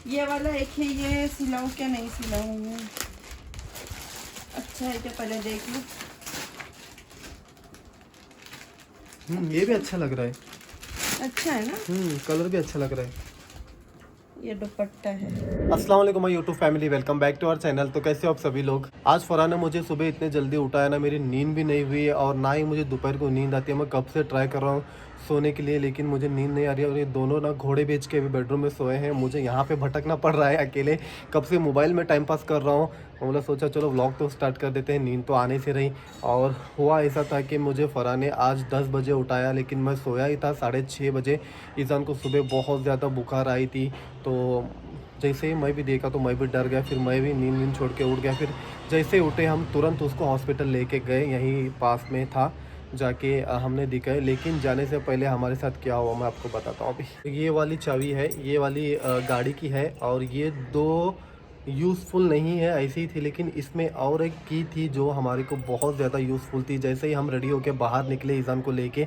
ये वाला एक है, ये सिलाऊं क्या नहीं सिलाऊं मैं? अच्छा है क्या, पहले देख लो। ये भी अच्छा लग रहा है। अच्छा है ना? कलर भी अच्छा लग रहा है। ये दुपट्टा है। अस्सलाम वालेकुम my YouTube family, welcome back to our channel. तो कैसे हो आप सभी लोग। आज फरहान ने मुझे सुबह इतने जल्दी उठाया ना, मेरी नींद भी नहीं हुई और ना ही मुझे दोपहर को नींद आती है। मैं कब से ट्राई कर रहा हूँ सोने के लिए, लेकिन मुझे नींद नहीं आ रही है। और ये दोनों ना घोड़े बेच के अभी बेडरूम में सोए हैं। मुझे यहाँ पे भटकना पड़ रहा है अकेले। कब से मोबाइल में टाइम पास कर रहा हूँ। मतलब सोचा चलो व्लॉग तो स्टार्ट कर देते हैं, नींद तो आने से रही। और हुआ ऐसा था कि मुझे फरहान ने आज 10 बजे उठाया, लेकिन मैं सोया ही था 6:30 बजे। ईजान को सुबह बहुत ज़्यादा बुखार आई थी, तो जैसे ही मैं भी देखा तो मैं भी डर गया। फिर मैं भी नींद छोड़ के उठ गया। फिर जैसे ही उठे हम तुरंत उसको हॉस्पिटल लेके गए, यहीं पास में था। जाके हमने दिखाए, लेकिन जाने से पहले हमारे साथ क्या हुआ मैं आपको बताता हूँ अभी। ये वाली चाबी है, ये वाली गाड़ी की है। और ये दो यूज़फुल नहीं है, ऐसी ही थी। लेकिन इसमें और एक की थी जो हमारे को बहुत ज़्यादा यूज़फुल थी। जैसे ही हम रेडी होके बाहर निकले ईज़ान को लेके,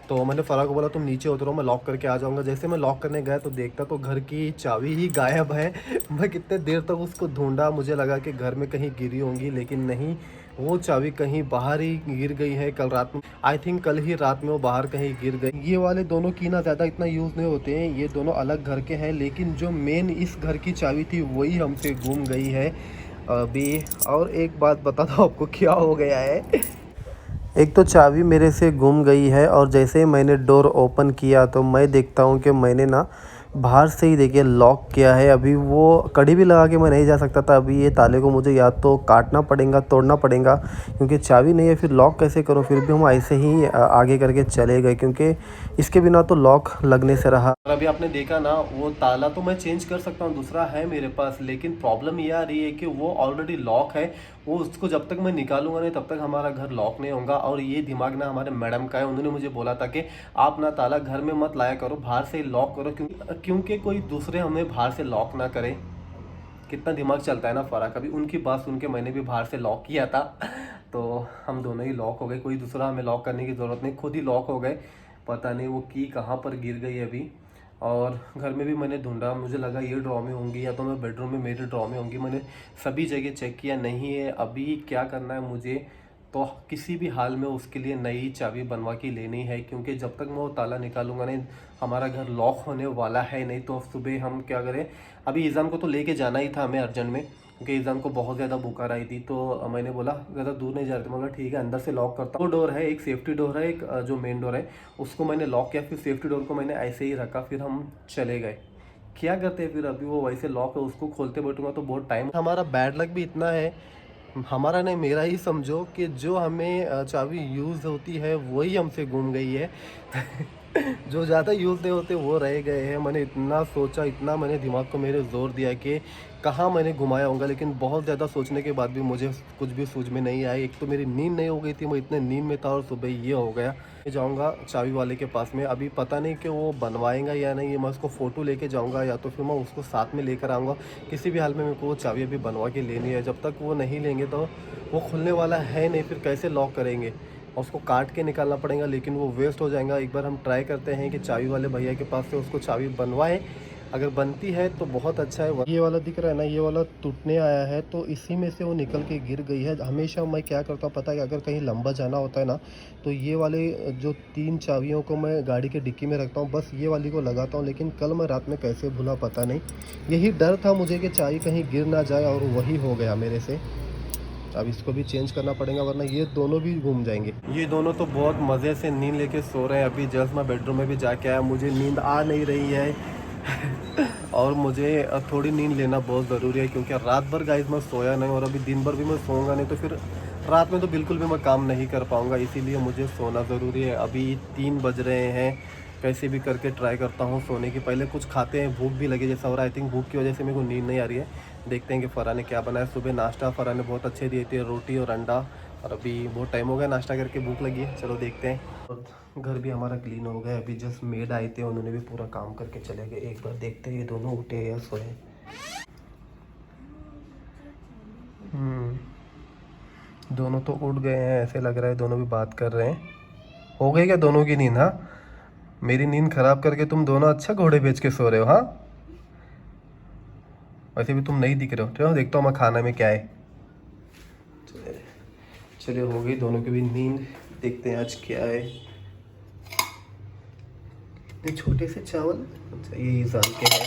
तो मैंने फ़रा को बोला तुम नीचे उतरो, मैं लॉक करके आ जाऊंगा। जैसे मैं लॉक करने गया तो देखता तो घर की चाबी ही गायब है। मैं कितने देर तक उसको ढूंढा, मुझे लगा कि घर में कहीं गिरी होंगी, लेकिन नहीं, वो चाबी कहीं बाहर ही गिर गई है। कल रात में, आई थिंक कल ही रात में वो बाहर कहीं गिर गई। ये वाले दोनों की ना ज़्यादा इतना यूज़ नहीं होते हैं, ये दोनों अलग घर के हैं। लेकिन जो मेन इस घर की चाबी थी वही हमसे गुम गई है अभी। और एक बात बता दो आपको क्या हो गया है। एक तो चाबी मेरे से गुम गई है, और जैसे ही मैंने डोर ओपन किया तो मैं देखता हूँ कि मैंने ना बाहर से ही देखिए लॉक किया है। अभी वो कड़ी भी लगा के मैं नहीं जा सकता था। अभी ये ताले को मुझे या तो काटना पड़ेगा, तोड़ना पड़ेगा, क्योंकि चाबी नहीं है। फिर लॉक कैसे करूँ। फिर भी हम ऐसे ही आगे करके चले गए, क्योंकि इसके बिना तो लॉक लगने से रहा। और अभी आपने देखा ना, वो ताला तो मैं चेंज कर सकता हूँ, दूसरा है मेरे पास। लेकिन प्रॉब्लम ये आ रही है कि वो ऑलरेडी लॉक है। वो उसको जब तक मैं निकालूंगा नहीं तब तक हमारा घर लॉक नहीं होगा। और ये दिमाग ना हमारे मैडम का है। उन्होंने मुझे बोला था कि आप ना ताला घर में मत लाया करो, बाहर से लॉक करो, क्योंकि कोई दूसरे हमें बाहर से लॉक ना करे। कितना दिमाग चलता है ना फरा। कभी उनकी बात सुन के मैंने भी बाहर से लॉक किया था। तो हम दोनों ही लॉक हो गए, कोई दूसरा हमें लॉक करने की ज़रूरत नहीं, खुद ही लॉक हो गए। पता नहीं वो की कहाँ पर गिर गई अभी। और घर में भी मैंने ढूंढा, मुझे लगा ये ड्रॉ में होंगी या तो मैं बेडरूम में मेरे ड्रॉ में होंगी। मैंने सभी जगह चेक किया, नहीं है। अभी क्या करना है मुझे, तो किसी भी हाल में उसके लिए नई चाबी बनवा के लेनी है, क्योंकि जब तक मैं वो ताला निकालूंगा नहीं, हमारा घर लॉक होने वाला है नहीं। तो सुबह हम क्या करें। अभी ईज़ान को तो लेके जाना ही था हमें अर्जेंट में, क्योंकि ईज़ान को बहुत ज़्यादा बुखार आई थी। तो मैंने बोला ज़्यादा दूर नहीं जा रहे थे, मैं बोला ठीक है अंदर से लॉक करता हूँ। वो डोर है, एक सेफ्टी डोर है, एक जो मेन डोर है उसको मैंने लॉक किया। फिर सेफ्टी डोर को मैंने ऐसे ही रखा, फिर हम चले गए। क्या करते हैं फिर, अभी वो वैसे लॉक है, उसको खोलते बैठूंगा तो बहुत टाइम। हमारा बैड लक भी इतना है, हमारा नहीं मेरा ही समझो, कि जो हमें चाबी यूज़ होती है वही हमसे गुम गई है। जो ज़्यादा यूज़ नहीं होते वो रह गए हैं। मैंने इतना सोचा, इतना मैंने दिमाग को मेरे जोर दिया कि कहाँ मैंने घुमाया होगा, लेकिन बहुत ज़्यादा सोचने के बाद भी मुझे कुछ भी सूझ में नहीं आया। एक तो मेरी नींद नहीं हो गई थी, मैं इतने नींद में था, और सुबह ये हो गया। मैं जाऊँगा चाबी वाले के पास में, अभी पता नहीं कि वो बनवाएगा या नहीं। मैं उसको फ़ोटो लेके जाऊँगा या तो फिर मैं उसको साथ में लेकर आऊँगा। किसी भी हाल में मेरे को वो चाबी अभी बनवा के लेनी है। जब तक वो नहीं लेंगे तो वो खुलने वाला है नहीं, फिर कैसे लॉक करेंगे। और उसको काट के निकालना पड़ेगा, लेकिन वो वेस्ट हो जाएगा। एक बार हम ट्राई करते हैं कि चाबी वाले भैया के पास से उसको चाबी बनवाएं। अगर बनती है तो बहुत अच्छा है। ये वाला दिख रहा है ना, ये वाला टूटने आया है, तो इसी में से वो निकल के गिर गई है। हमेशा मैं क्या करता हूँ पता है, अगर कहीं लंबा जाना होता है ना, तो ये वाले जो 3 चाबियों को मैं गाड़ी के डिक्की में रखता हूँ, बस ये वाली को लगाता हूँ। लेकिन कल मैं रात में कैसे भूला पता नहीं। यही डर था मुझे कि चाबी कहीं गिर ना जाए, और वही हो गया मेरे से। अब इसको भी चेंज करना पड़ेगा, वरना ये दोनों भी घूम जाएंगे। ये दोनों तो बहुत मज़े से नींद लेके सो रहे हैं। अभी जस्ट मैं बेडरूम में भी जाके आया, मुझे नींद आ नहीं रही है। और मुझे थोड़ी नींद लेना बहुत ज़रूरी है, क्योंकि रात भर गाइस मैं सोया नहीं, और अभी दिन भर भी मैं सोऊंगा नहीं तो फिर रात में तो बिल्कुल भी मैं काम नहीं कर पाऊंगा। इसीलिए मुझे सोना ज़रूरी है। अभी 3 बज रहे हैं, कैसे भी करके ट्राई करता हूँ सोने की। पहले कुछ खाते हैं, भूख भी लगे जैसा हो रहा है। आई थिंक भूख की वजह से मेरे को नींद नहीं आ रही है। देखते हैं कि फ़रा ने क्या बनाया। सुबह नाश्ता फ़रा ने बहुत अच्छे दिए थे, रोटी और अंडा। और अभी बहुत टाइम हो गया नाश्ता करके, भूख लगी है, चलो देखते हैं। और घर भी हमारा क्लीन हो गया। अभी जस्ट मेड आए थे, उन्होंने भी पूरा काम करके चले गए। एक बार देखते हैं ये दोनों उठे या सोए। दोनों तो उठ गए हैं, ऐसे लग रहा है दोनों भी बात कर रहे हैं। हो गई क्या दोनों की नींद? हाँ, मेरी नींद ख़राब करके तुम दोनों अच्छा घोड़े बेच के सो रहे हो। हाँ, वैसे भी तुम नहीं दिख रहे हो। चलो देखता हूँ मैं खाना में क्या है। चलिए हो गई दोनों की भी नींद। देखते हैं आज क्या है। इतने छोटे से चावल। अच्छा ये ईजान के हैं।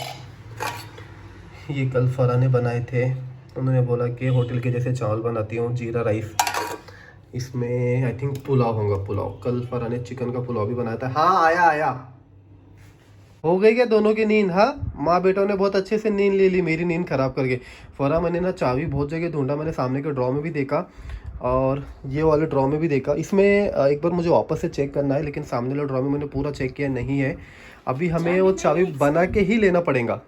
ये कल फरा ने बनाए थे। उन्होंने बोला कि होटल के जैसे चावल बनाती हूँ, जीरा राइस। इसमें आई थिंक पुलाव होगा। पुलाव कल फरा ने चिकन का पुलाव भी बनाया था। हाँ आया आया। हो गई क्या दोनों की नींद? हाँ माँ बेटों ने बहुत अच्छे से नींद ले ली, मेरी नींद खराब करके। फरा मैंने ना चाबी बहुत जगह ढूंढा, मैंने सामने के ड्रॉ में भी देखा और ये वाले ड्रॉ में भी देखा। इसमें एक बार मुझे वापस से चेक करना है, लेकिन सामने वाले ड्रॉ में मैंने पूरा चेक किया, नहीं है। अभी हमें वो चाबी बना के ही लेना पड़ेगा,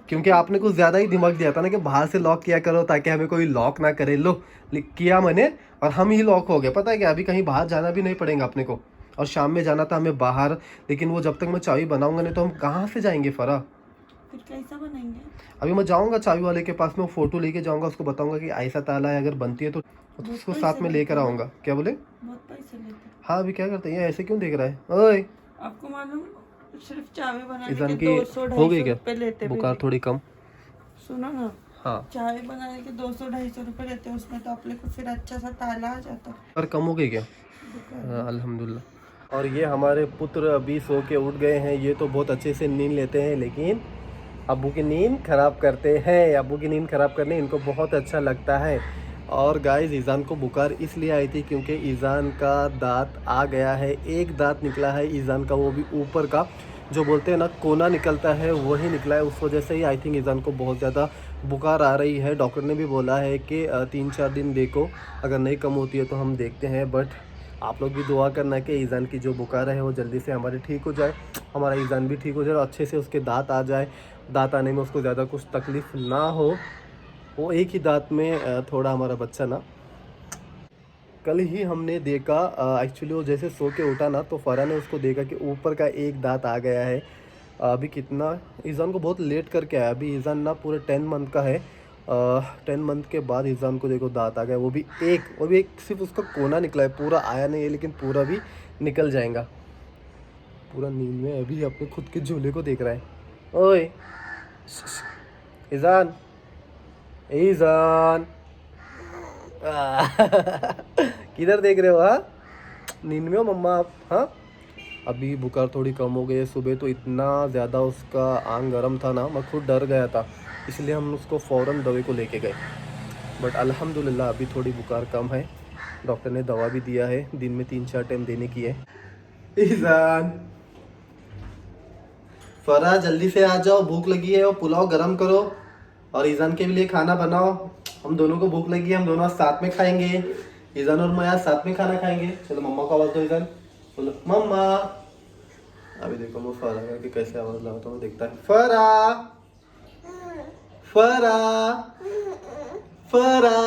क्योंकि आपने कुछ ज़्यादा ही दिमाग दिया था ना कि बाहर से लॉक किया करो ताकि हमें कोई लॉक ना करे। लो किया मैंने और हम ही लॉक हो गए। पता है क्या, अभी कहीं बाहर जाना भी नहीं पड़ेगा अपने को। और शाम में जाना था हमें बाहर, लेकिन वो जब तक मैं चाबी बनाऊंगा नहीं तो हम कहाँ से जाएंगे फरा। फिर कैसा बनाएंगे? अभी मैं जाऊंगा चाबी वाले के पास में, वो फोटो लेके जाऊंगा, उसको बताऊंगा कि ऐसा ताला है, अगर बनती है तो उसको साथ में लेकर आऊंगा। क्या बोले? बहुत पैसे लेते। हाँ अभी क्या करते हैं, ऐसे क्यों देख रहा है? ओए आपको मालूम, सिर्फ चाबी बनाने ईजान के की 200-250 हो गई क्या रुपए लेते। बुखार थोड़ी कम? सुनो ना, हाँ चाय बनाने के 200-250 रुपए लेते हैं, उसमें तो अपने को फिर अच्छा सा ताला आ जाता। और कम हो गई क्या? हाँ अल्हम्दुलिल्लाह। और ये हमारे पुत्र अभी सो के उठ गए हैं। ये तो बहुत अच्छे से नींद लेते हैं, लेकिन अब्बू की नींद ख़राब करते हैं। अब्बू की नींद ख़राब करने इनको बहुत अच्छा लगता है। और गाइस ईज़ान को बुखार इसलिए आई थी क्योंकि ईज़ान का दांत आ गया है, एक दांत निकला है ईज़ान का, वो भी ऊपर का, जो बोलते हैं ना कोना निकलता है, वही निकला है। उस वजह से ही आई थिंक ईज़ान को बहुत ज़्यादा बुखार आ रही है। डॉक्टर ने भी बोला है कि 3-4 दिन देखो, अगर नहीं कम होती है तो हम देखते हैं। बट आप लोग भी दुआ करना कि ईज़ान की जो बुखार है वो जल्दी से हमारी ठीक हो जाए, हमारा ईज़ान भी ठीक हो जाए और अच्छे से उसके दांत आ जाए। दांत आने में उसको ज़्यादा कुछ तकलीफ़ ना हो। वो एक ही दांत में थोड़ा हमारा बच्चा ना, कल ही हमने देखा एक्चुअली वो जैसे सो के उठा ना तो फरा ने उसको देखा कि ऊपर का एक दांत आ गया है। अभी कितना ईज़ान को बहुत लेट करके आया। अभी ईज़ान ना पूरे 10 मंथ का है। 10 मंथ के बाद ईज़ान को देखो दांत आ गया, वो भी एक सिर्फ उसका कोना निकला है, पूरा आया नहीं है, लेकिन पूरा भी निकल जाएगा। पूरा नींद में अभी अपने खुद के झूले को देख रहा है। ओए ईज़ान, ईज़ान किधर देख रहे हो? हाँ नींद में हो मम्मा आप? हाँ अभी बुखार थोड़ी कम हो गई है। सुबह तो इतना ज़्यादा उसका आंग गर्म था ना, मैं खुद डर गया था, इसलिए हम उसको फ़ौरन दवाई को लेके गए। बट अल्हम्दुलिल्लाह अभी थोड़ी बुखार कम है। डॉक्टर ने दवा भी दिया है, दिन में 3-4 टाइम देने की है। ईज़ान फरा जल्दी से आ जाओ, भूख लगी है, और पुलाव गरम करो और ईज़ान के लिए खाना बनाओ। हम दोनों को भूख लगी है, हम दोनों आज साथ में खाएंगे। ईज़ान और मैं आज साथ में खाना खाएंगे। चलो मम्मा को आवाज़ दो। ईज़ान बोलो मम्मा। अभी देखो मैं फरा करके कैसे आवाज़ लगाता हूँ, देखता है। फरा फरा फरा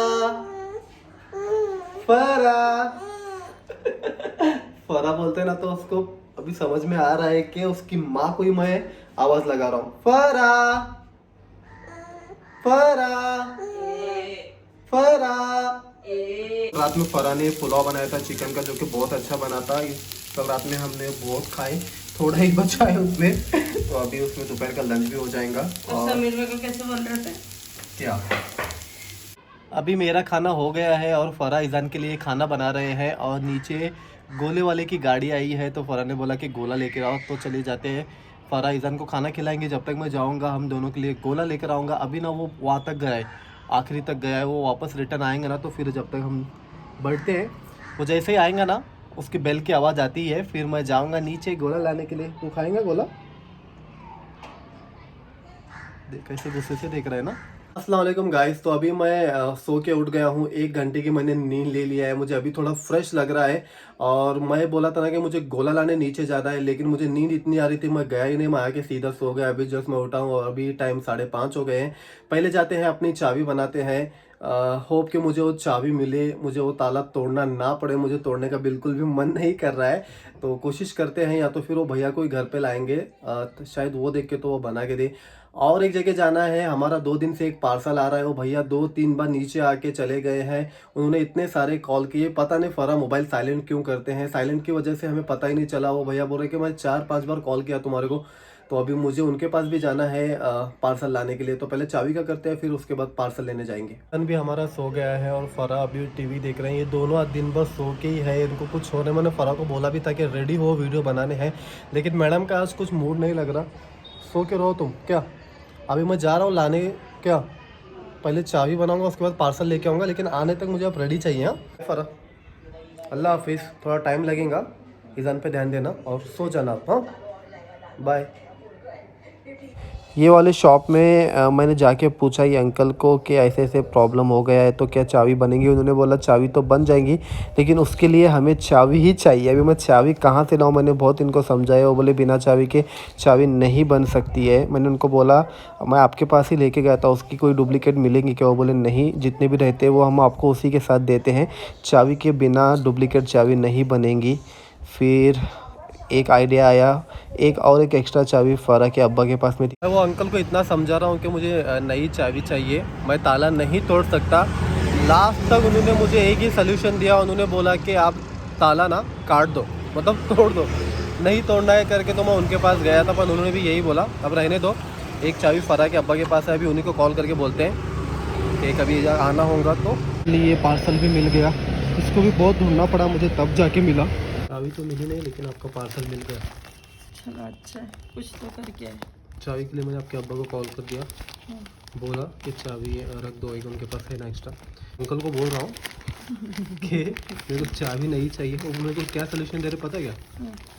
फरा फरा बोलते हैं ना तो उसको अभी समझ में आ रहा है कि उसकी माँ को ही मैं आवाज़ लगा रहा हूँ। फरा फरा फरा। रात में फरा ने पुलाव बनाया था चिकन का, जो कि बहुत अच्छा बना था। कल रात में हमने बहुत खाए, थोड़ा ही बचा है उसमें तो अभी उसमें दोपहर का लंच भी हो जाएगा। और समीर को कैसे बोल रहे थे क्या, अभी मेरा खाना हो गया है और फरा ईज़ान के लिए खाना बना रहे हैं। और नीचे गोले वाले की गाड़ी आई है तो फरा ने बोला कि गोला लेकर आओ, तो चले जाते हैं। फरा ईज़ान को खाना खिलाएंगे, जब तक मैं जाऊंगा हम दोनों के लिए गोला लेकर आऊँगा। अभी ना वो वहाँ तक गया है, आखिरी तक गया है, वो वापस रिटर्न आएंगे ना तो फिर जब तक हम बढ़ते हैं, वो जैसे ही आएंगा ना उसकी बेल की आवाज़ आती है, फिर मैं जाऊँगा नीचे गोला लाने के लिए। तू खाएंगा गोला? कैसे गुस्से से देख रहे हैं ना। अस्सलाम वालेकुम गाइस, तो अभी मैं सो के उठ गया हूँ। 1 घंटे की मैंने नींद ले लिया है, मुझे अभी थोड़ा फ्रेश लग रहा है। और मैं बोला था ना कि मुझे गोला लाने नीचे जाना है, लेकिन मुझे नींद इतनी आ रही थी मैं गया ही नहीं, मैं आके सीधा सो गया। अभी जस्ट मैं उठा हूँ और अभी टाइम 5:30 हो गए हैं। पहले जाते हैं अपनी चाबी बनाते हैं। होप कि मुझे वो चाबी मिले, मुझे वो ताला तोड़ना ना पड़े। मुझे तोड़ने का बिल्कुल भी मन नहीं कर रहा है, तो कोशिश करते हैं, या तो फिर वो भैया को ही घर पे लाएंगे, तो शायद वो देख के तो वो बना के दे। और एक जगह जाना है, हमारा 2 दिन से एक पार्सल आ रहा है। वो भैया 2-3 बार नीचे आके चले गए हैं। उन्होंने इतने सारे कॉल किए, पता नहीं फरा मोबाइल साइलेंट क्यों करते हैं। साइलेंट की वजह से हमें पता ही नहीं चला। वो भैया बोल रहे कि मैं 4-5 बार कॉल किया तुम्हारे को, तो अभी मुझे उनके पास भी जाना है पार्सल लाने के लिए। तो पहले चाबी का करते हैं, फिर उसके बाद पार्सल लेने जाएंगे। भी हमारा सो गया है और फरा अभी टीवी देख रहे हैं। ये दोनों आज दिन भर सो के ही है, इनको कुछ होने। मैंने फरा को बोला भी था कि रेडी हो, वीडियो बनाने हैं, लेकिन मैडम का आज कुछ मूड नहीं लग रहा। सो के रहो तुम क्या। अभी मैं जा रहा हूँ लाने, क्या पहले चाबी बनाऊंगा उसके बाद पार्सल लेके आऊँगा, लेकिन आने तक मुझे अब रेडी चाहिए। हाँ फरा, अल्लाह हाफिज़, थोड़ा टाइम लगेगा, ईजान पे ध्यान देना और सो जाना आप। हाँ बाय। ये वाले शॉप में मैंने जाके पूछा ये अंकल को कि ऐसे ऐसे प्रॉब्लम हो गया है तो क्या चाबी बनेगी। उन्होंने बोला चाबी तो बन जाएंगी, लेकिन उसके लिए हमें चाबी ही चाहिए। अभी मैं चाबी कहाँ से लाऊँ, मैंने बहुत इनको समझाया। वो बोले बिना चाबी के चाबी नहीं बन सकती है। मैंने उनको बोला मैं आपके पास ही लेके गया था, उसकी कोई डुप्लीकेट मिलेंगी क्या। वो बोले नहीं, जितने भी रहते हैं वो हम आपको उसी के साथ देते हैं, चाबी के बिना डुप्लीकेट चाबी नहीं बनेगी। फिर एक आइडिया आया, एक एक्स्ट्रा चाबी फरा के अब्बा के पास में थी। मैं वो अंकल को इतना समझा रहा हूँ कि मुझे नई चाबी चाहिए, मैं ताला नहीं तोड़ सकता। लास्ट तक उन्होंने मुझे एक ही सलूशन दिया। उन्होंने बोला कि आप ताला ना काट दो, मतलब तोड़ दो, नहीं तोड़ना है करके। तो मैं उनके पास गया था, पर उन्होंने भी यही बोला अब रहने दो। एक चाबी फरा के अब्बा के पास है, अभी उन्हीं को कॉल करके बोलते हैं कि कभी आना होगा तो। ये पार्सल भी मिल गया, इसको भी बहुत ढूंढना पड़ा मुझे, तब जाके मिला। चाबी तो मिली नहीं, लेकिन आपका पार्सल मिल गया। चलो अच्छा है, कुछ तो करके आए। चाबी के लिए मैंने आपके अब्बा को कॉल कर दिया, बोला कि चाबी रख दो, एक उनके पास है ना एक्स्ट्रा। अंकल को बोल रहा हूँ कि मेरे को चाबी नहीं चाहिए। वो मेरे को क्या सोल्यूशन दे रहे पता है क्या,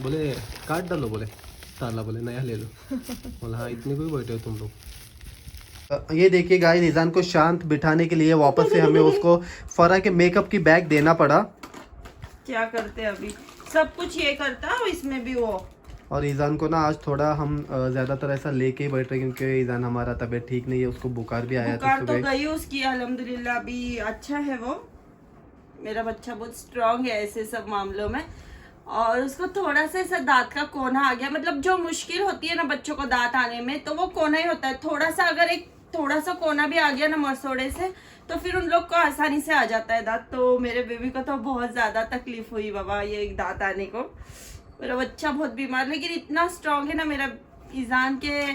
बोले काट डालो, बोले ताला, बोले नया ले लो। बोला हाँ, इतने को ही बैठे हो तुम लोग। ये देखिए गाइस, ईजान को शांत बिठाने के लिए वापस से हमें उसको फरा के मेकअप की बैग देना पड़ा। क्या करते हैं अभी, सब कुछ ये करता है, इसमें भी वो। और ईजान को ना आज थोड़ा हम ज़्यादातर ऐसा लेके ही बैठ रहे हैं, क्योंकि ईजान हमारा तबीयत ठीक नहीं है, उसको बुखार भी आया था। बुखार तो गई उसकी, अल्हम्दुलिल्लाह अभी अच्छा है वो। मेरा बच्चा बहुत स्ट्रांग है ऐसे सब मामलों में। और उसको थोड़ा सा ऐसा दांत का कोना आ गया, मतलब जो मुश्किल होती है ना बच्चों को दांत आने में, तो वो कोना ही होता है। थोड़ा सा अगर एक थोड़ा सा कोना भी आ गया ना मरसोड़े से, तो फिर उन लोग को आसानी से आ जाता है दांत। तो मेरे बेबी को तो बहुत ज्यादा तकलीफ हुई बाबा ये दांत आने को। मेरा बच्चा बहुत बीमार, लेकिन इतना स्ट्रांग है ना मेरा ईजान के,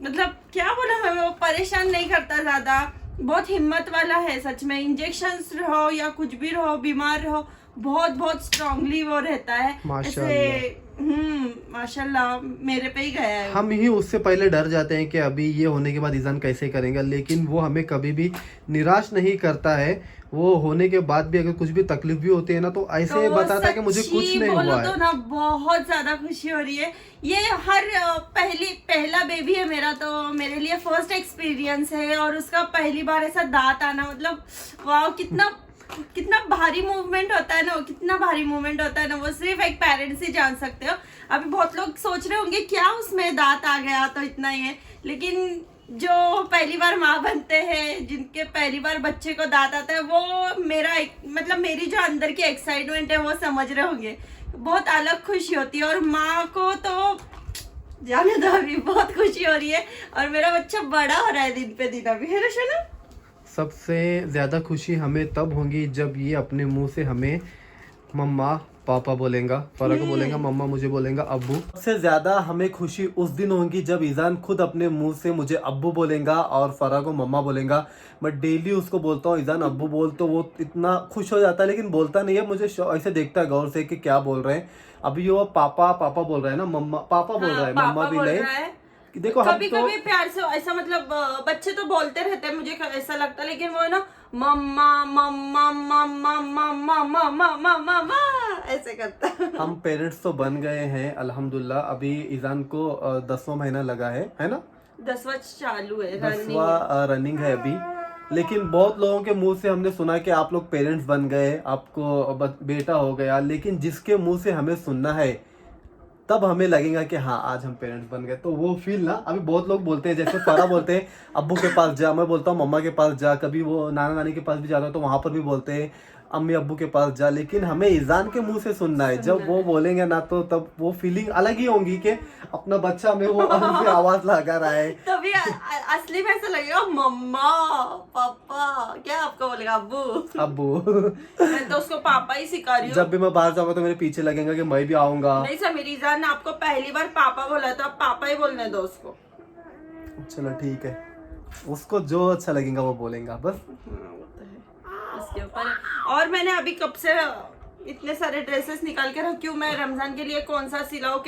मतलब क्या बोला हमें, वो परेशान नहीं करता ज्यादा, बहुत हिम्मत वाला है सच में। इंजेक्शंस रहो या कुछ भी रहो, बीमार रहो, बहुत बहुत स्ट्रांगली वो रहता है। ऐसे माशाल्लाह मेरे पे ही गया है। हम ही उससे पहले डर जाते हैं कि अभी ये होने के बाद ईजान कैसे करेंगे, लेकिन वो हमें कभी भी निराश नहीं करता है। वो होने के बाद भी अगर कुछ भी तकलीफ भी होती है ना, तो ऐसे बताता है कि मुझे कुछ नहीं हुआ है। तो ना बहुत ज्यादा खुशी हो रही है। ये हर पहला बेबी है मेरा, तो मेरे लिए फर्स्ट एक्सपीरियंस है। और उसका पहली बार ऐसा दांत आना, मतलब वाह, कितना भारी मूवमेंट होता है ना, कितना भारी मूवमेंट होता है ना, वो सिर्फ एक पेरेंट्स ही जान सकते हो। अभी बहुत लोग सोच रहे होंगे क्या उसमें दांत आ गया तो इतना ही है, लेकिन जो पहली बार माँ बनते हैं, जिनके पहली बार बच्चे को दांत आता है, वो मतलब मेरी जो अंदर की एक्साइटमेंट है वो समझ रहे होंगे। बहुत अलग खुशी होती है। और माँ को तो जाने दो, अभी बहुत खुशी हो रही है। और मेरा बच्चा बड़ा हो रहा है दिन पे दिन अभी, है ना शना? सबसे ज़्यादा खुशी हमें तब होगी जब ये अपने मुंह से हमें मम्मा पापा बोलेगा, फरा को बोलेगा मम्मा, मुझे बोलेगा अब्बू। सबसे ज़्यादा हमें खुशी उस दिन होगी जब ईजान खुद अपने मुंह से मुझे अब्बू बोलेगा और फरा को मम्मा बोलेगा। मैं डेली उसको बोलता हूँ ईजान अब्बू बोल, तो वो इतना खुश हो जाता है, लेकिन बोलता नहीं है। मुझे ऐसे देखता है गौर से कि क्या बोल रहे हैं। अभी वो पापा पापा बोल रहा है ना, मम्मा पापा बोल रहा है, मम्मा भी नहीं। देखो कभी कभी प्यार से ऐसा, मतलब बच्चे तो बोलते रहते हैं, मुझे ऐसा लगता है, लेकिन वो ना मम्मा मम्मा मम्मा मम्मा मम्मा मम्मा ऐसे करता है। हम पेरेंट्स तो बन गए हैं अल्हम्दुलिल्लाह। अभी ईजान को 10वां महीना लगा है ना, 10वां चालू है, 10वां रनिंग है अभी। लेकिन बहुत लोगों के मुंह से हमने सुना कि आप लोग पेरेंट्स बन गए, आपको बेटा हो गया, लेकिन जिसके मुंह से हमें सुनना है तब हमें लगेगा कि हाँ आज हम पेरेंट्स बन गए। तो वो फील ना, अभी बहुत लोग बोलते हैं, जैसे फरा बोलते हैं अब्बू के पास जा, मैं बोलता हूँ मम्मा के पास जा, कभी वो नाना नानी के पास भी जाता हूँ तो वहाँ पर भी बोलते हैं अम्मी अब्बू के पास जा, लेकिन हमें ईजान के मुंह से सुनना है। जब वो बोलेंगे ना तो तब वो फीलिंग अलग ही होगी कि अपना बच्चा में वो से आवाज लगा रहा है। तभी असली में ऐसा लगेगा मम्मा पापा, क्या आपको बोलेगा अब्बू। अब्बू मैं तो उसको पापा ही सिखा रही हूँ। जब भी मैं बाहर जाऊंगा तो मेरे पीछे लगेगा कि मैं भी आऊंगा। नहीं सर, मेरी ईजान ने आपको पहली बार पापा बोला तो आप पापा ही बोलने दो उसको। चलो ठीक है, उसको जो अच्छा लगेगा वो बोलेगा बस। वो तो है इसके ऊपर। और मैंने अभी कब से इतने सारे ड्रेसेस निकाल के रखी हूँ। मैं रमजान के लिए कौन सा सिलाऊं,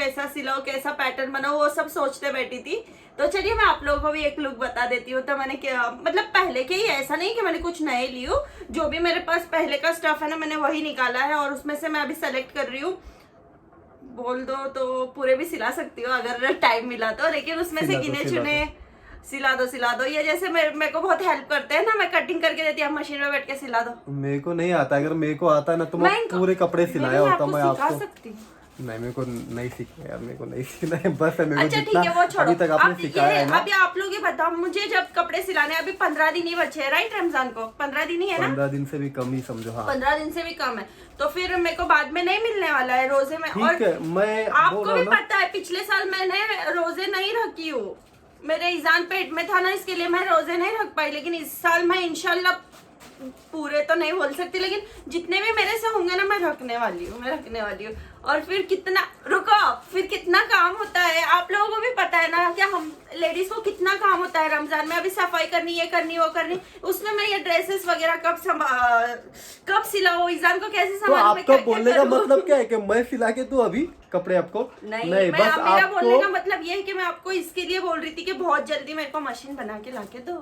कैसा पैटर्न बनाऊं, वो सब सोचते बैठी थी। तो चलिए मैं आप लोगों को भी एक लुक बता देती हूँ। तो मैंने क्या मतलब पहले के ही, ऐसा नहीं कि मैंने कुछ नए ली हूँ, जो भी मेरे पास पहले का स्टफ है ना मैंने वही निकाला है और उसमें से मैं अभी सेलेक्ट कर रही हूँ। बोल दो तो पूरे भी सिला सकती हो अगर टाइम मिला तो, लेकिन उसमें से गिने चुने सिला दो। ये जैसे मेरे को बहुत हेल्प करते हैं ना, मैं कटिंग करके देती हूँ, मशीन में बैठ के सिला दो। मेरे को नहीं आता, अगर मेरे को आता ना तो मैं पूरे कपड़े सिलाया होता। मैं आपको सकती हूँ। नहीं, मेरे को नहीं सीखा यार, मेरे को नहीं सीखना है बस। मेरे को अच्छा ठीक जितना है, वो छोड़ो। अभी तक आपने सिखाया है ना। अभी आप लोग ये बताओ मुझे, जब कपड़े सिलाने अभी 15 दिन ही बचे हैं राइट, रमजान को 15 दिन ही है ना। 15 दिन से भी कम ही समझो। हाँ 15 दिन से भी कम है, तो फिर मेरे को बाद में नहीं मिलने वाला है रोजे में। और ठीक है, मैं आपको भी पता है पिछले साल मैंने रोजे नहीं रखी हूँ, मेरे ईजान पेट में था ना, इसके लिए मैं रोजे नहीं रख पाई। लेकिन इस साल मैं इंशाल्लाह, पूरे तो नहीं बोल सकती, लेकिन जितने भी मेरे से होंगे ना मैं रखने वाली हूँ। और फिर कितना काम होता है, आप लोगों को भी पता है ना, क्या हम लेडीज को कितना काम होता है रमजान में। अभी सफाई करनी, ये करनी, वो करनी, उसमें मैं ये ड्रेसेस वगैरह कब सिलाओ, ईजान को कैसे तो संभालूं, आपका बोलने का मतलब क्या है कि मैं सिला के दूं अभी कपड़े आपको? नहीं बस मेरा बोलने का मतलब ये है कि मैं आपको इसके लिए बोल रही थी कि बहुत जल्दी मेरे को मशीन बना के लाके दो,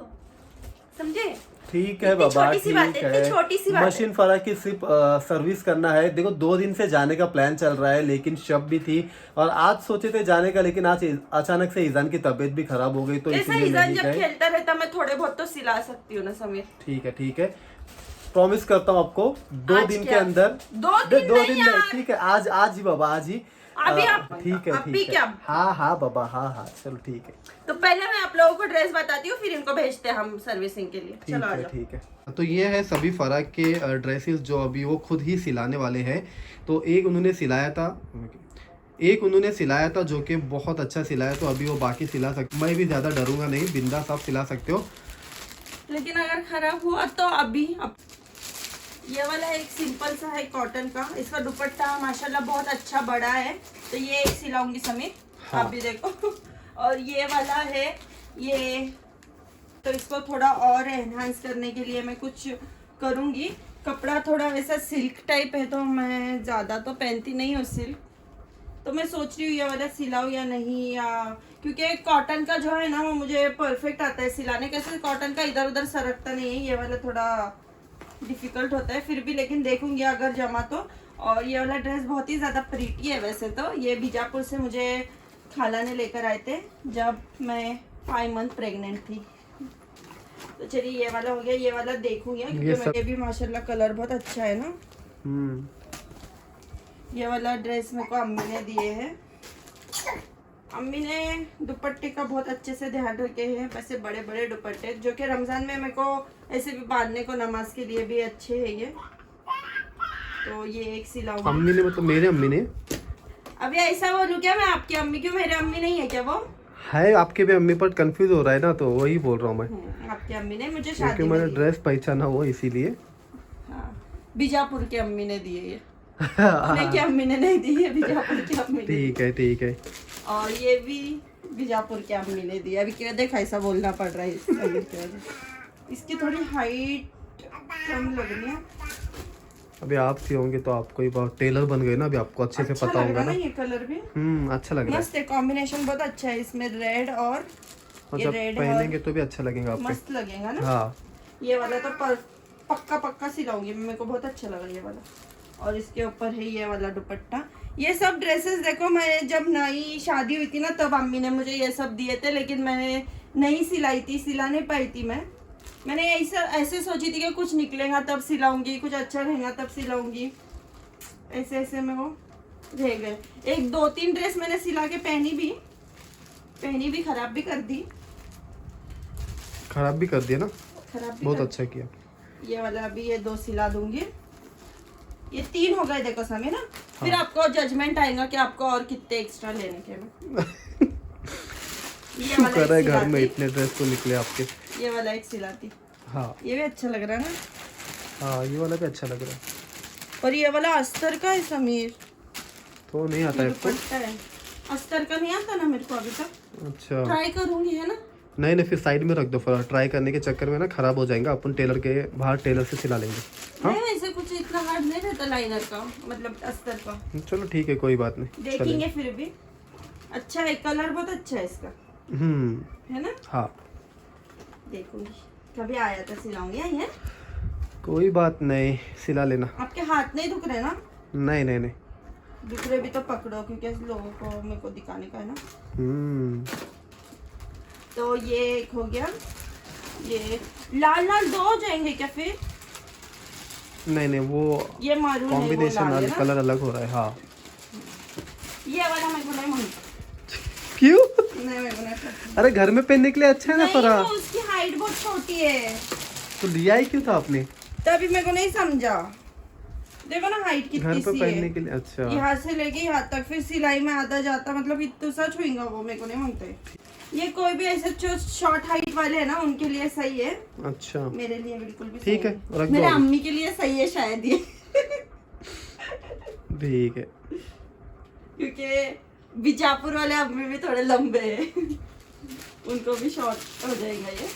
समझे। ठीक है बाबा, छोटी सी बात है। मशीन फरा की सिर्फ सर्विस करना है। देखो 2 दिन से जाने का प्लान चल रहा है, लेकिन शब भी थी और आज सोचे थे जाने का, लेकिन आज अचानक से ईजान की तबियत भी खराब हो गई तो इसलिए ईजान जब खेलता रहता मैं थोड़े बहुत तो सिला सकती हूँ ना समीर। ठीक है, प्रॉमिस करता हूँ आपको 2 दिन के अंदर। 2 दिन नहीं, ठीक है, आज ही बाबा, आज ही। अभी आप ठीक है क्या? हाँ बाबा, हाँ चलो ठीक है। तो पहले मैं आप लोगों को ड्रेस बताती हूँ, फिर इनको भेजते हैं हम सर्विसिंग के लिए। चलो ठीक है। तो ये है सभी फराक के ड्रेसेस जो अभी वो खुद ही सिलाने वाले हैं। तो एक उन्होंने सिलाया था जो कि बहुत अच्छा सिलाया, तो अभी वो बाकी सिला सकते। मैं भी ज़्यादा डरूंगा नहीं, बिंदास आप सिला सकते हो। लेकिन अगर खराब हुआ तो अभी ये वाला एक सिंपल सा है कॉटन का, इसका दुपट्टा माशाल्लाह बहुत अच्छा बड़ा है, तो ये एक सिलाऊंगी समीर। हाँ। आप भी देखो। और ये वाला है ये, तो इसको थोड़ा और एनहांस करने के लिए मैं कुछ करूंगी। कपड़ा थोड़ा वैसा सिल्क टाइप है, तो मैं ज़्यादा तो पहनती नहीं हूँ सिल्क, तो मैं सोच रही हूँ ये वाला सिलाऊं या नहीं, या क्योंकि कॉटन का जो है ना वो मुझे परफेक्ट आता है सिलाने, कैसे कॉटन का इधर उधर सरकता नहीं है, ये वाला थोड़ा डिफिकल्ट होता है फिर भी, लेकिन देखूंगी अगर जमा तो। और ये वाला ड्रेस बहुत ही ज़्यादा प्रीटी है वैसे तो, ये बीजापुर से मुझे खाला ने लेकर आए थे जब मैं 5 मंथ प्रेग्नेंट थी। तो चलिए ये वाला हो गया, ये वाला देखूंगी क्योंकि ये भी माशाल्लाह कलर बहुत अच्छा है ना। ये वाला ड्रेस मेरे को अम्मी ने दिए हैं, अम्मी ने दुपट्टे का बहुत अच्छे से ध्यान रखे हैं, वैसे बड़े बड़े दुपट्टे जो कि रमजान में मेरे को ऐसे भी बांधने को नमाज के लिए भी अच्छे है ये। तो ये एक सिलाऊंगी। अम्मी ने मतलब मेरे अम्मी ने? अभी ऐसा बोलूं क्या मैं आपकी अम्मी, क्यों मेरे अम्मी नहीं है क्या वो? है आपके भी अम्मी पर कंफ्यूज हो रहा है ना, तो वही बोल रहा हूँ मैं। आपकी अम्मी ने मुझे शादी क्योंकि मैंने ड्रेस पहचाना हुआ इसीलिए। हाँ, बीजापुर की अम्मी ने दिए ये। की अम्मी ने नहीं दी है, बीजापुर की अम्मी। ठीक है। और ये भी बीजापुर की अम्मी ने दी। अभी क्यों देखा ऐसा बोलना पड़ रहा है इसकी थोड़ी हाइट कम लग रही है। अभी आप सियोंगे तो आपको ही बहुत टेलर बन गए ना, अभी आपको अच्छे से पता होगा ना। ये कलर भी अच्छा लग रहा है, मस्त है, कॉम्बिनेशन बहुत अच्छा है इसमें, रेड और जब पहनेंगे तो भी अच्छा लगेगा आपको, मस्त लगेगा ना। हाँ ये वाला तो पक्का सिलाऊंगी, मेरे को बहुत अच्छा लगा ये वाला। और इसके ऊपर है ये वाला दुपट्टा। ये सब ड्रेसेस देखो, मैं जब नई शादी हुई थी ना तब अम्मी ने मुझे ये सब दिए थे, लेकिन मैंने नहीं सिलाई थी, सिला नहीं पाई थी मैंने ऐसे सोची थी कि कुछ निकलेगा तब सिलाऊंगी, कुछ अच्छा रहेगा तब सिलाऊंगी, ऐसे में वो रह गए। 1-2-3 ड्रेस मैंने सिला के पहनी भी खराब भी कर दी। खराब भी कर दिया ना, खराब भी बहुत अच्छा किया। ये वाला अभी ये 2 सिला दूंगी। ये 3 हो गए देखो समीर ना। फिर आपको जजमेंट आएगा कि आपको और कितने एक्स्ट्रा लेने के हैं। ये वाला शुक्र है एक घर में सिलाती, इतने ड्रेस तो निकले आपके। ये वाला एक सिलाती, हाँ ये भी अच्छा लग रहा है ना। हाँ, ये वाला भी अच्छा लग रहा है। और ये वाला अस्तर का है समीर, तो नहीं आता है आपको? दुपट्टा है, अस्तर का नहीं आता ना मेरे को अभी तक। अच्छा, ट्राई करूंगी है ना। नहीं नहीं, फिर साइड में रख दो, फिर ट्राई करने के चक्कर में ना खराब हो जाएगा। अपन टेलर के बाहर टेलर से सिला लेंगे। नहीं वैसे कुछ इतना हार्ड नहीं रहता लाइनर का, मतलब अस्तर का। चलो ठीक है, कोई बात नहीं, देखेंगे फिर भी। अच्छा है, कलर बहुत अच्छा है इसका, है ना। हाँ देखूंगी, कभी आया तो सिलाऊंगी। आई है, कोई बात नहीं, सिला लेना। आपके हाथ नहीं दुख रहे ना? नहीं नहीं नहीं। दुख रहे भी तो पकड़ो, क्योंकि लोगों को मेरे को दिखाने का है ना। तो ये एक हो गया। ये लाल लाल 2 हो जाएंगे क्या फिर? नहीं नहीं, वो ये मारून है, वो कॉम्बिनेशन लाल है ना? कलर अलग हो रहा है। हाँ, ये वाला मेरे को नहीं मांगता। क्यों? नहीं मेरे को नहीं पसंद। अरे घर में पहनने के लिए अच्छा है ना नहीं, फरा। वो उसकी हाइट बहुत छोटी है, तो लिया ही क्यों था आपने? तभी मेरे को नहीं समझा। देखो ना हाइट घर कितनी पे सी पहनने है, के लिए। अच्छा, यहाँ से लेके यहाँ तक, फिर सिलाई में आधा जाता, मतलब इतना सा छुएंगा वो, मेरे को नहीं मांगते। ये कोई भी ऐसे जो शॉर्ट हाइट वाले है ना उनके लिए सही है, अच्छा मेरे लिए बिल्कुल भी ठीक सही है, रख दो मेरे अभी। अम्मी के लिए सही है शायद ये। ठीक है। क्योंकि बीजापुर वाले अम्मी भी थोड़े लंबे हैं। उनको भी शॉर्ट हो जाएगा ये।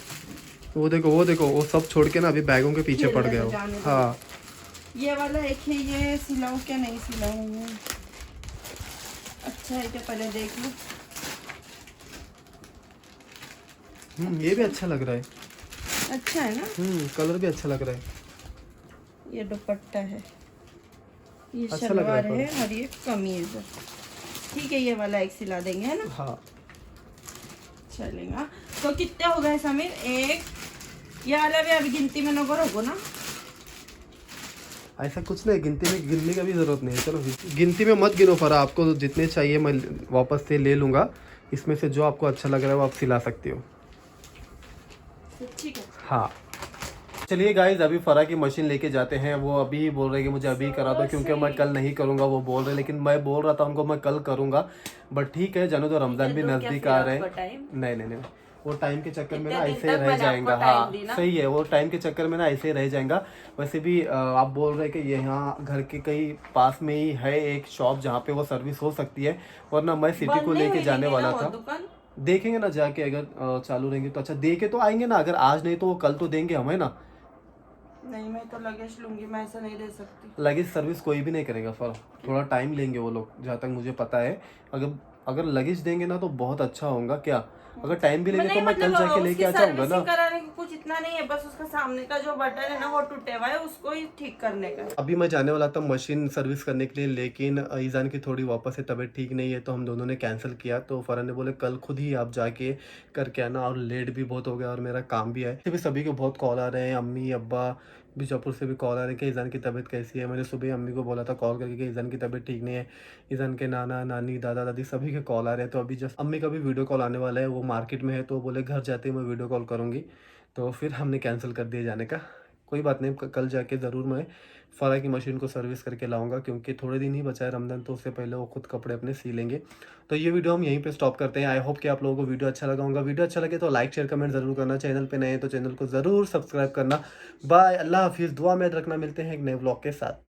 वो देखो, वो सब छोड़ के ना अभी बैगों के पीछे पड़ गया जाने हो। दो। हाँ, ये वाला एक है, ये सिलाऊं क्या नहीं सिलाऊं? अच्छा है क्या, पहले देख लो। ये भी अच्छा लग रहा है। अच्छा है ना। कलर भी अच्छा लग रहा है। ये दुपट्टा है, ये अच्छा लग रहा है शलवार है और ये कमीज है। ठीक है, ये वाला एक सिला देंगे है ना। हाँ, चलेगा। तो कितने हो गए समीर? एक, ये वाला भी अभी गिनती में नंबर होगा ना? ऐसा कुछ नहीं, गिनने का भी जरूरत नहीं है। चलो गिनती में मत गिनो फरा, आपको जितने चाहिए मैं वापस से ले लूंगा। इसमें से जो आपको अच्छा लग रहा है वो आप सिला सकती हो। ठीक है। हाँ, चलिए गाइज, अभी फरा की मशीन लेके जाते हैं। वो अभी बोल रहे कि मुझे अभी करा दो, क्योंकि मैं कल नहीं करूंगा वो बोल रहे, लेकिन मैं बोल रहा था उनको मैं कल करूंगा। बट ठीक है, जानो तो रमजान भी नजदीक आ रहे हैं। नहीं नहीं नहीं, वो टाइम के चक्कर में ना ऐसे रह जाएगा। हाँ सही है, वो टाइम के चक्कर में ना ऐसे रह जाएगा। वैसे भी आप बोल रहे कि ये यहाँ घर के कहीं पास में ही है एक शॉप जहाँ पे वो सर्विस हो सकती है, वरना मैं सिटी को लेके जाने वाला था। देखेंगे ना जाके, अगर चालू रहेंगे तो अच्छा, दे के तो आएंगे ना। अगर आज नहीं तो वो कल तो देंगे हमें ना। नहीं मैं तो लगेज लूंगी, मैं ऐसा नहीं दे सकती। लगेज सर्विस कोई भी नहीं करेगा फर, थोड़ा टाइम लेंगे वो लोग, जहाँ तक मुझे पता है। अगर लगेज देंगे ना तो बहुत अच्छा होगा। क्या अगर टाइम भी लेंगे तो मैं कल जाके लेके आ जाऊंगा ना। कराने की कुछ इतना नहीं है, बस उसका सामने का जो बटन है ना वो टूटे हुआ है, उसको ही ठीक करने का। अभी मैं जाने वाला था मशीन सर्विस करने के लिए, लेकिन ईजान की थोड़ी वापस से तबीयत ठीक नहीं है, तो हम दोनों ने कैंसिल किया। तो फरहान ने बोले कल खुद ही आप जाके करके आना, और लेट भी बहुत हो गया और मेरा काम भी है। सभी को बहुत कॉल आ रहे हैं, अम्मी अब्बा बीजापुर से भी कॉल आ रहे हैं कि ईजान की तबीयत कैसी है। मैंने सुबह अम्मी को बोला था कॉल करके कि ईजान की तबीयत ठीक नहीं है। ईजान के नाना नानी दादा दादी सभी के कॉल आ रहे हैं। तो अभी जस्ट अम्मी का भी वीडियो कॉल आने वाला है, वो मार्केट में है, तो बोले घर जाते ही मैं वीडियो कॉल करूँगी। तो फिर हमने कैंसिल कर दिया जाने का। कोई बात नहीं, कल जाके ज़रूर मैं फरा की मशीन को सर्विस करके लाऊंगा, क्योंकि थोड़े दिन ही बचा है रमजान, तो उससे पहले वो खुद कपड़े अपने सी लेंगे। तो ये वीडियो हम यहीं पे स्टॉप करते हैं। आई होप कि आप लोगों को वीडियो अच्छा लगा होगा। वीडियो अच्छा लगे तो लाइक शेयर कमेंट जरूर करना। चैनल पे नए हैं तो चैनल को ज़रूर सब्सक्राइब करना। बाय, अल्लाह हाफिज़, दुआ में याद रखना। मिलते हैं एक नए व्लॉग के साथ।